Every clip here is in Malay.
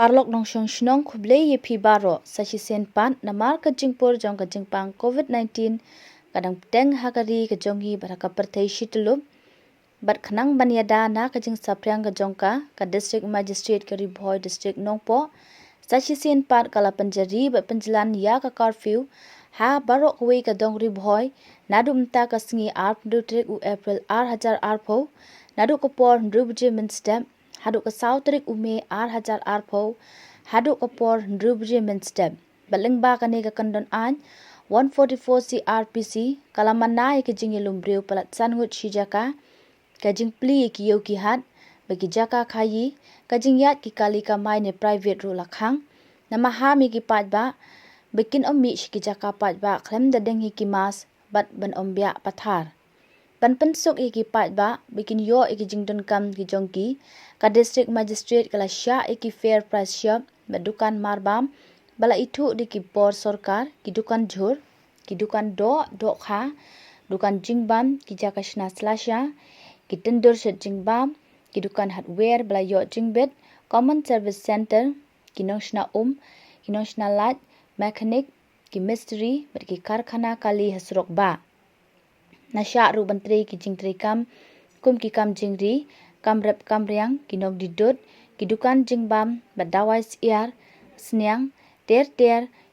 Parlok nong shong shnong kuble ye pi baro sashi sen pan namar ka jingpur jong ka jingpang COVID-19 kadang teng hakari ka jongi baraka pertai shitulub bat khanang banyada na ka jing sapryang ka jongka ka district magistrate ka ribhoy district nongpo sashi sen pan kala penjari bat penjalan ya ka curfew ha barok kuwe ka dong ribhoy naduh mta ka singi ar pendutrik u April ar hajar arpo naduh kopor ndrubje min step haduh ka sautrik ume ar hajar arpo haduh kopor ndrubje min step baling ba kane ka kandon an 144 CRPC kalamana ke jingi lumbreu palat sanhut shijaka ka jing pli ki yo ki hat bagi jaka khayi ka jing yat ki kali ka mai ne private ru lakhang namaha mi ki pat ba bikin ommi ki jaka pat ba khlem da deng hi ki mas bat ban ombya pathar pan pensuk ki pat ba bikin yo ki jingdon kam ki jongki ka district magistrate kala sha ki fair price shop badukan marbam bala itu di ki bor sarkar ki dukan jhur ki dukan do kha dukan jingbam ki jaka shna slasha ki tendur shet jingbam ki dukan hardware bala yo jingbet common service center ki nong shna ki nong shna lat mechanic ki mystery bat ki karkhana kali hasrok ba nasha ru bantri ki jingtri kam kum ki kam jingri kam rep kam riang ki nok didut ki dukan jingbam badawai siar sniang ter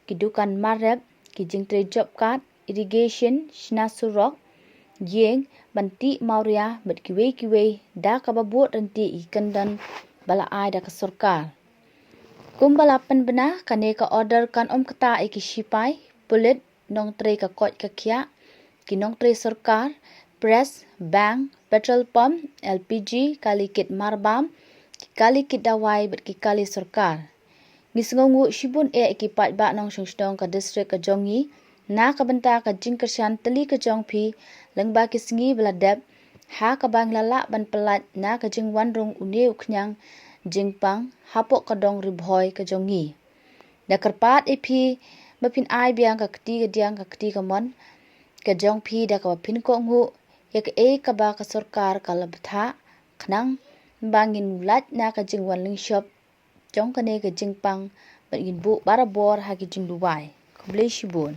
ki dukan marep ki jingtri job card irrigation shna surok yeng banti mauria bat kiwe da kababut ranti ikandan bala ai da ka sarkar kumbala penbena kane ka order kan kata ki sipai pulit nong tre ka kot ka kya ki nong tre sarkar press bank petrol pump LPG kali kit marbam kali kit dawai bat ki kali sarkar ngisngongu shibun ki pat ba nong shongstong ka district ka jongi na ka benta ka jingkershan teli ka jongphi lengba ki singi bladep ha ka bang lala ban pelat na ka jingwan rong uneu khnyang jingpang hapok ka dong ribhoy ka jongi da karpat ephi bapin ai biang ka kti ka diang ka kti ka mon ka jongphi da ka phin ko ngu yak ka ba ka sarkar ka labtha khnang bangin lat na ka jingwan ling shop jong kane ka jingpang bagin bu barabor ha ki jingduwai kuble shibun